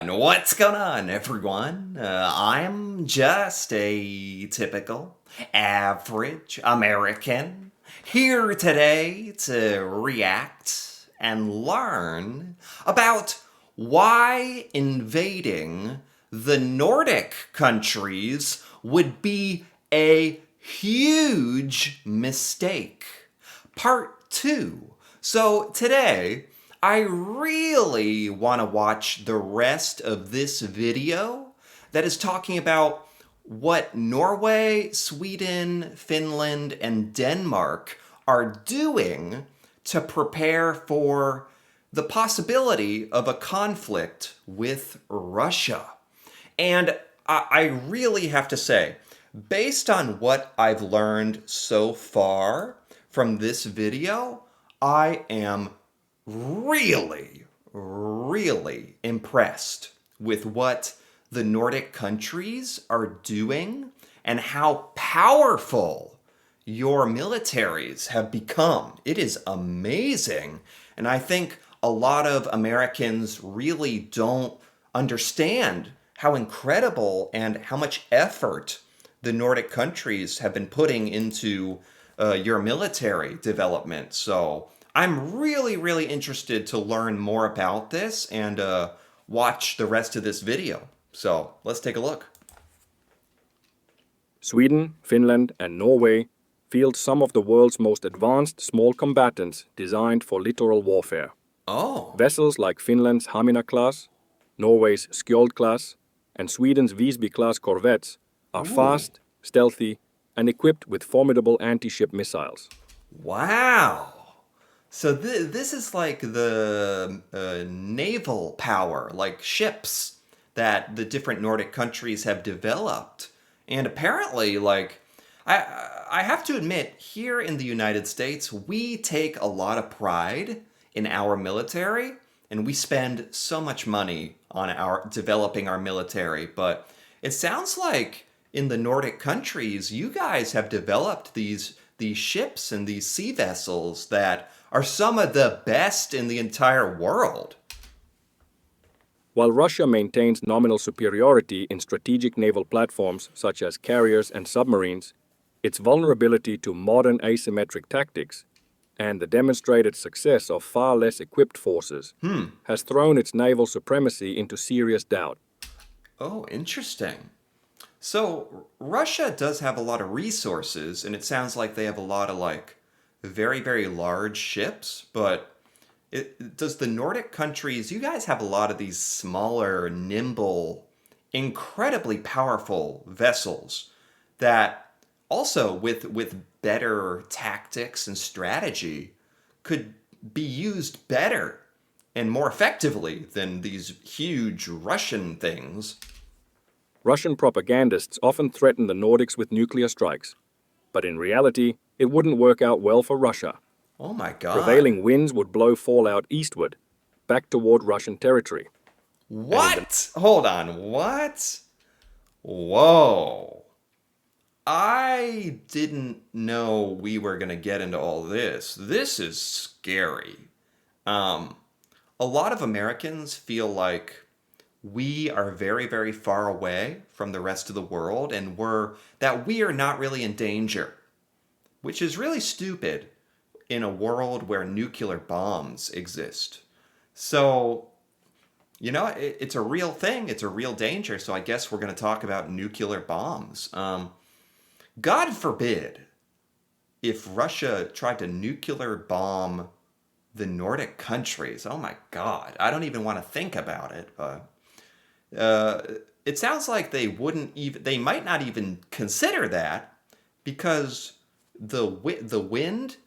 What's going on, everyone? I'm just a typical, average American here today to react and learn about why invading the Nordic countries would be a huge mistake. Part 2. So today, I really want to watch the rest of this video that is talking about what Norway, Sweden, Finland, and Denmark are doing to prepare for the possibility of a conflict with Russia. And I really have to say, based on what I've learned so far from this video, I am really impressed with what the Nordic countries are doing and how powerful your militaries have become. It is amazing. And I think a lot of Americans really don't understand how incredible and how much effort the Nordic countries have been putting into your military development. So I'm really interested to learn more about this and watch the rest of this video. So let's take a look. Sweden, Finland, and Norway field some of the world's most advanced small combatants designed for littoral warfare. Oh, Vessels like Finland's Hamina class, Norway's Skjold class, and Sweden's Visby class corvettes are fast, stealthy, and equipped with formidable anti-ship missiles. wow. So this is like the naval power, like ships that the different Nordic countries have developed. And apparently, I have to admit, here in the United States, we take a lot of pride in our military, and we spend so much money on our developing our military. But it sounds like in the Nordic countries, you guys have developed these ships and these sea vessels that are some of the best in the entire world. While Russia maintains nominal superiority in strategic naval platforms such as carriers and submarines, its vulnerability to modern asymmetric tactics and the demonstrated success of far less equipped forces has thrown its naval supremacy into serious doubt. Oh, interesting. So Russia does have a lot of resources, and it sounds like they have a lot of very large ships, but does the Nordic countries, you guys have a lot of these smaller, nimble, incredibly powerful vessels that also with better tactics and strategy could be used better and more effectively than these huge Russian things. Russian propagandists often threaten the Nordics with nuclear strikes, but in reality, it wouldn't work out well for Russia. Oh my God. Prevailing winds would blow fallout eastward, back toward Russian territory. What? Hold on, what? Whoa. I didn't know we were going to get into all this. This is scary. A lot of Americans feel like we are very far away from the rest of the world and we are not really in danger, which is really stupid in a world where nuclear bombs exist. So, it's a real thing. It's a real danger. So I guess we're going to talk about nuclear bombs. God forbid if Russia tried to nuclear bomb the Nordic countries. Oh my God. I don't even want to think about it. But it sounds like they might not even consider that because the wind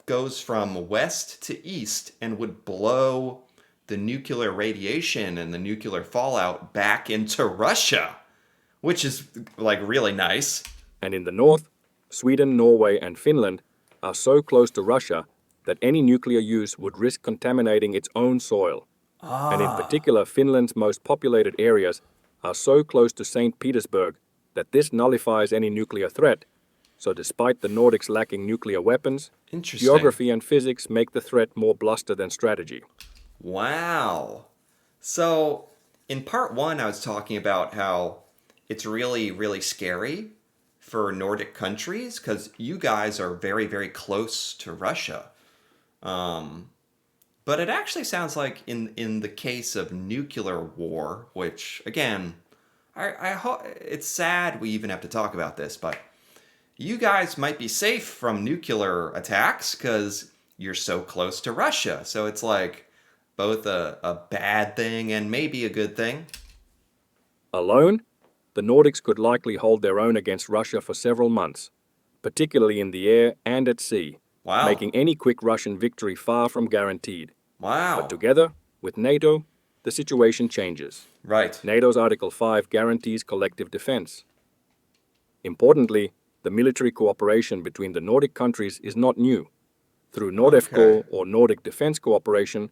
goes from west to east and would blow the nuclear radiation and the nuclear fallout back into Russia, which is really nice. And in the north, Sweden, Norway, and Finland are so close to Russia that any nuclear use would risk contaminating its own soil. And in particular, Finland's most populated areas are so close to St. Petersburg that this nullifies any nuclear threat. So despite the Nordics lacking nuclear weapons, geography and physics make the threat more bluster than strategy. Wow. So in part one, I was talking about how it's really, really scary for Nordic countries because you guys are very, very close to Russia. Um, but it actually sounds like in the case of nuclear war, which again, it's sad we even have to talk about this, but you guys might be safe from nuclear attacks because you're so close to Russia. So it's like both a bad thing and maybe a good thing. Alone, the Nordics could likely hold their own against Russia for several months, particularly in the air and at sea, Wow. making any quick Russian victory far from guaranteed. But Wow. together, with NATO, the situation changes. Right. NATO's Article 5 guarantees collective defense. Importantly, the military cooperation between the Nordic countries is not new. Through Okay. NORDEFCO or Nordic Defense Cooperation,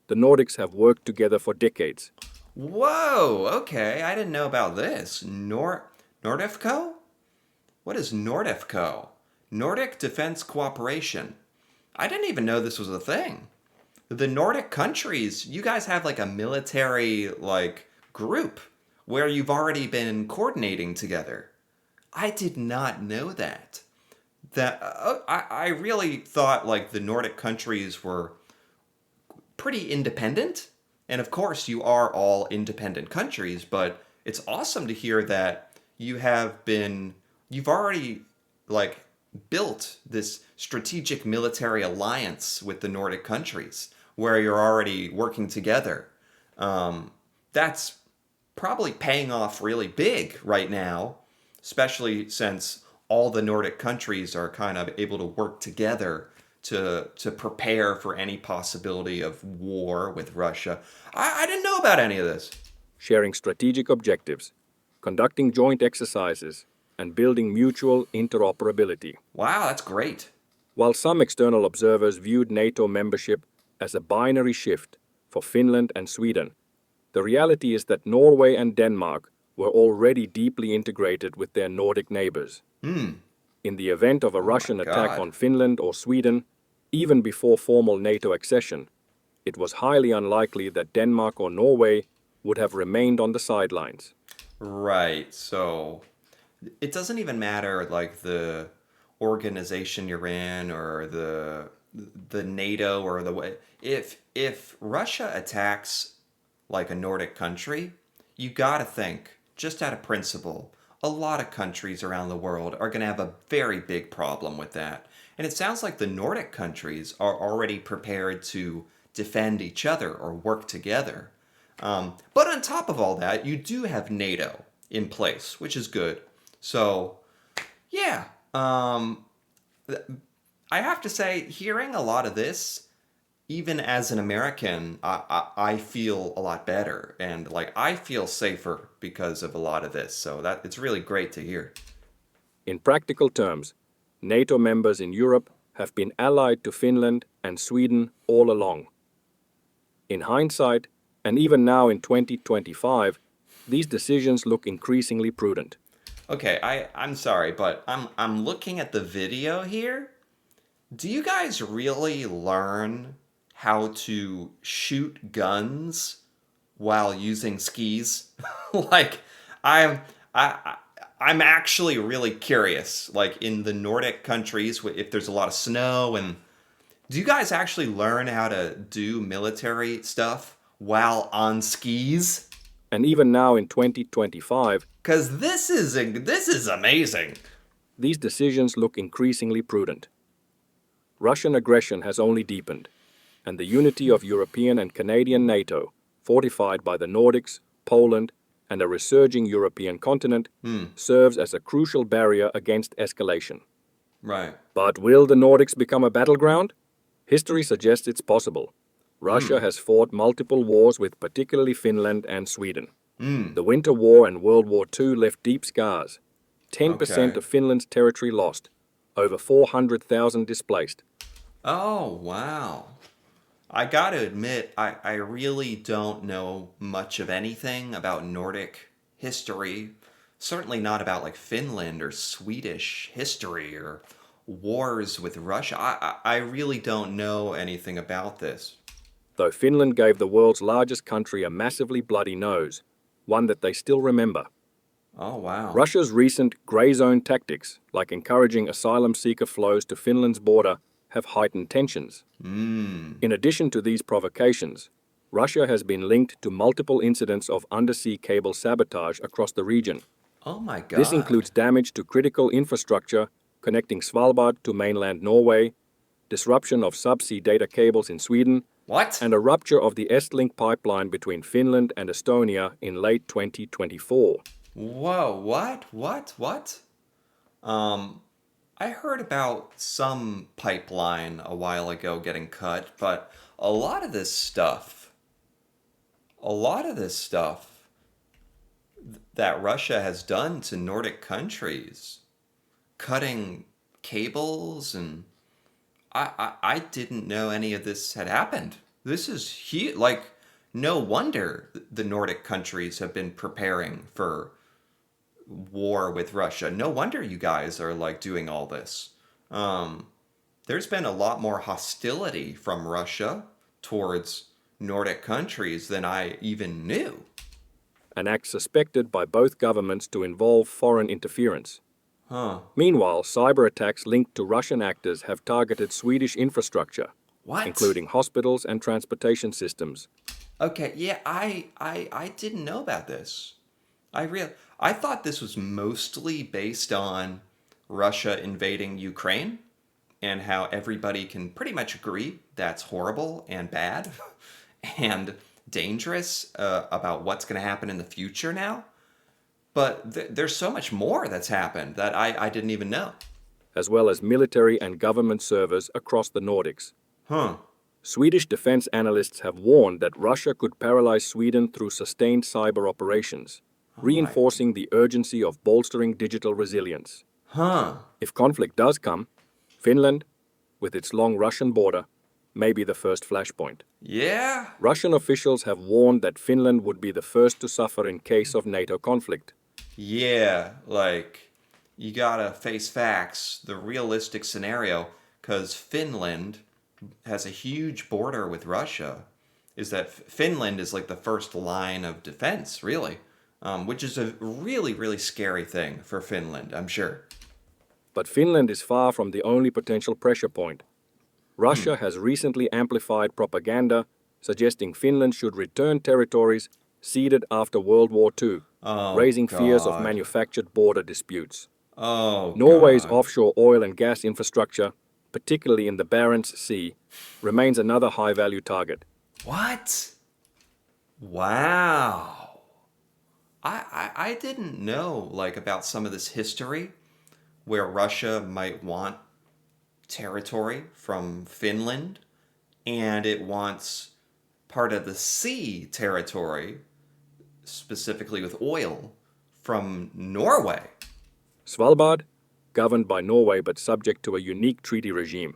the Nordics have worked together for decades. Whoa. Okay. I didn't know about this. Nordefco? What is Nordefco? Nordic Defense Cooperation. I didn't even know this was a thing. The Nordic countries, you guys have like a military like group where you've already been coordinating together. I did not know that. I really thought like the Nordic countries were pretty independent. And of course, you are all independent countries, but it's awesome to hear that you've already like built this strategic military alliance with the Nordic countries where you're already working together. That's probably paying off really big right now, especially since all the Nordic countries are kind of able to work together to prepare for any possibility of war with Russia. I didn't know about any of this. Sharing strategic objectives, conducting joint exercises, and building mutual interoperability. Wow, that's great. While some external observers viewed NATO membership as a binary shift for Finland and Sweden, the reality is that Norway and Denmark were already deeply integrated with their Nordic neighbors. In the event of a Oh my Russian attack God. on Finland or Sweden, even before formal NATO accession, it was highly unlikely that Denmark or Norway would have remained on the sidelines. Right. So it doesn't even matter like the organization you're in or the NATO or the way if Russia attacks like a Nordic country, you got to think just out of principle, a lot of countries around the world are going to have a very big problem with that. And it sounds like the Nordic countries are already prepared to defend each other or work together. But on top of all that, you do have NATO in place, which is good. So, yeah, I have to say, hearing a lot of this, even as an American, I feel a lot better and like I feel safer because of a lot of this. So that it's really great to hear. In practical terms, NATO members in Europe have been allied to Finland and Sweden all along. In hindsight, and even now in 2025, these decisions look increasingly prudent. Okay, I'm sorry, but I'm looking at the video here. Do you guys really learn how to shoot guns while using skis? like I'm I I'm actually really curious. Like in the Nordic countries, if there's a lot of snow, and do you guys actually learn how to do military stuff while on skis? And even now in 2025, Cuz this is amazing. these decisions look increasingly prudent. Russian aggression has only deepened, and the unity of European and Canadian NATO, fortified by the Nordics, Poland, and a resurging European continent, serves as a crucial barrier against escalation. Right. But will the Nordics become a battleground? History suggests it's possible. Russia has fought multiple wars with particularly Finland and Sweden. The Winter War and World War II left deep scars. 10% Okay. of Finland's territory lost, over 400,000 displaced. Oh, wow. I gotta admit, I really don't know much of anything about Nordic history. Certainly not about like Finland or Swedish history or wars with Russia. I really don't know anything about this. though Finland gave the world's largest country a massively bloody nose, one that they still remember. Oh, wow. Russia's recent grey zone tactics, like encouraging asylum seeker flows to Finland's border, have heightened tensions. In addition to these provocations, Russia has been linked to multiple incidents of undersea cable sabotage across the region. Oh, my God. This includes damage to critical infrastructure connecting Svalbard to mainland Norway, disruption of subsea data cables in Sweden, What? and a rupture of the Estlink pipeline between Finland and Estonia in late 2024. Whoa, what? I heard about some pipeline a while ago getting cut, but a lot of this stuff, a lot of this stuff that Russia has done to Nordic countries, cutting cables, and I didn't know any of this had happened. This is huge. Like, no wonder the Nordic countries have been preparing for war with Russia. No wonder you guys are like doing all this. There's been a lot more hostility from Russia towards Nordic countries than I even knew. An act suspected by both governments to involve foreign interference. Huh. Meanwhile, cyber attacks linked to Russian actors have targeted Swedish infrastructure, What? including hospitals and transportation systems. Okay, yeah, I didn't know about this. I thought this was mostly based on Russia invading Ukraine and how everybody can pretty much agree that's horrible and bad and dangerous about what's going to happen in the future now. But there's so much more that's happened that I didn't even know. As well as military and government servers across the Nordics. Huh. Swedish defense analysts have warned that Russia could paralyze Sweden through sustained cyber operations, reinforcing the urgency of bolstering digital resilience. Huh. If conflict does come, Finland, with its long Russian border, may be the first flashpoint. Yeah? Russian officials have warned that Finland would be the first to suffer in case of NATO conflict. Yeah, like, you gotta face facts, the realistic scenario, because Finland has a huge border with Russia, is that Finland is like the first line of defense, really, which is a really, really scary thing for Finland, I'm sure. But Finland is far from the only potential pressure point. Russia has recently amplified propaganda suggesting Finland should return territories ceded after World War II, Oh, raising fears of God. manufactured border disputes. Oh, Norway's God. offshore oil and gas infrastructure, particularly in the Barents Sea, remains another high-value target. What? Wow. I didn't know, like, about some of this history where Russia might want territory from Finland and it wants part of the sea territory, specifically with oil, from Norway. Svalbard, governed by Norway but subject to a unique treaty regime,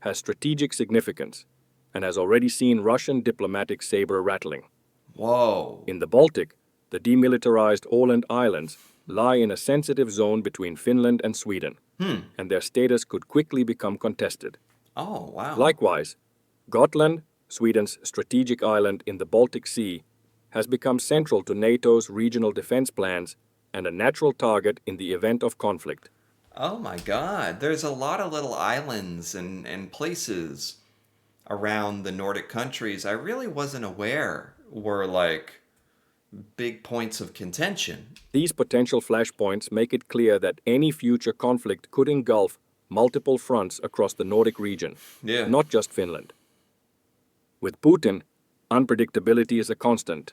has strategic significance and has already seen Russian diplomatic saber rattling. Whoa. In the Baltic, the demilitarized Åland Islands lie in a sensitive zone between Finland and Sweden, and their status could quickly become contested. Oh, wow. Likewise, Gotland, Sweden's strategic island in the Baltic Sea, has become central to NATO's regional defense plans and a natural target in the event of conflict. Oh my God. There's a lot of little islands and places around the Nordic countries I really wasn't aware were like big points of contention. These potential flashpoints make it clear that any future conflict could engulf multiple fronts across the Nordic region, Yeah. not just Finland. With Putin, unpredictability is a constant.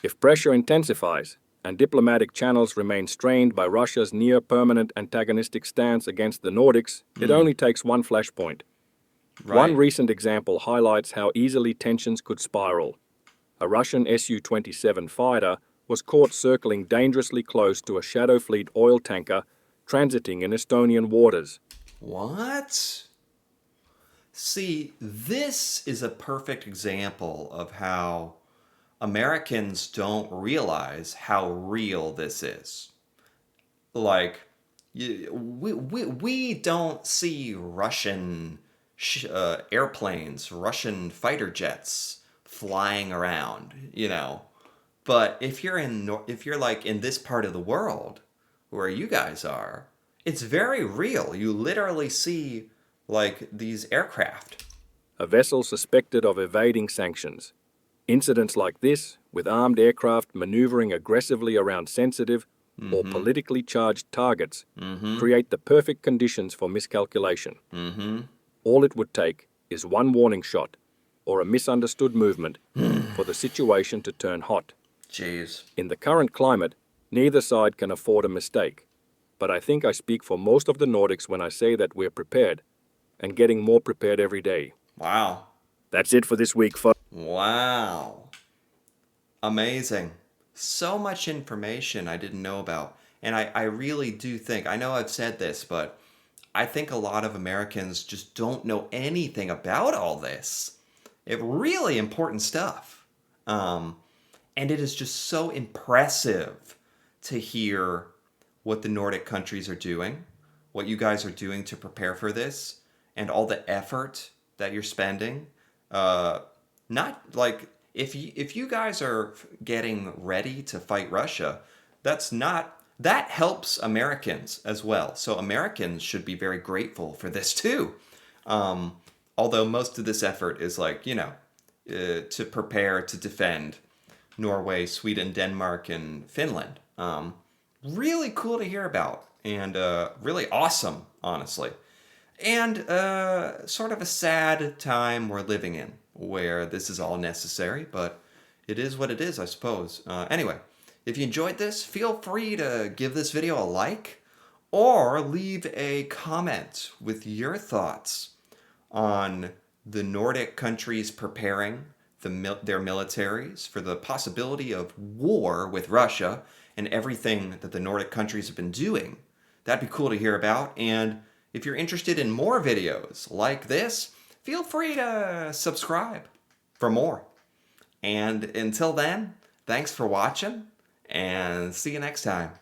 If pressure intensifies and diplomatic channels remain strained by Russia's near-permanent antagonistic stance against the Nordics, it only takes one flashpoint. Right. One recent example highlights how easily tensions could spiral. A Russian Su-27 fighter was caught circling dangerously close to a Shadow Fleet oil tanker transiting in Estonian waters. What? See, this is a perfect example of how Americans don't realize how real this is. Like, we don't see Russian airplanes, Russian fighter jets flying around, But if you're like in this part of the world where you guys are, it's very real. You literally see like these aircraft. A vessel suspected of evading sanctions. Incidents like this, with armed aircraft maneuvering aggressively around sensitive or politically charged targets, create the perfect conditions for miscalculation. All it would take is one warning shot or a misunderstood movement for the situation to turn hot. Jeez. In the current climate, neither side can afford a mistake. But I think I speak for most of the Nordics when I say that we're prepared and getting more prepared every day. Wow. That's it for this week, folks. Wow. Amazing. So much information I didn't know about. And I really do think, I know I've said this, but I think a lot of Americans just don't know anything about all this. It really important stuff. And it is just so impressive to hear what the Nordic countries are doing, what you guys are doing to prepare for this, and all the effort that you're spending. Not like if you guys are getting ready to fight Russia, that helps Americans as well. So Americans should be very grateful for this too. Although most of this effort is like to prepare to defend Norway, Sweden, Denmark, and Finland. Really cool to hear about, and really awesome, honestly. And sort of a sad time we're living in, where this is all necessary, but it is what it is, I suppose. Anyway, if you enjoyed this, feel free to give this video a like, or leave a comment with your thoughts on the Nordic countries preparing their militaries for the possibility of war with Russia and everything that the Nordic countries have been doing. That'd be cool to hear about. And if you're interested in more videos like this, feel free to subscribe for more. And until then, thanks for watching, and see you next time.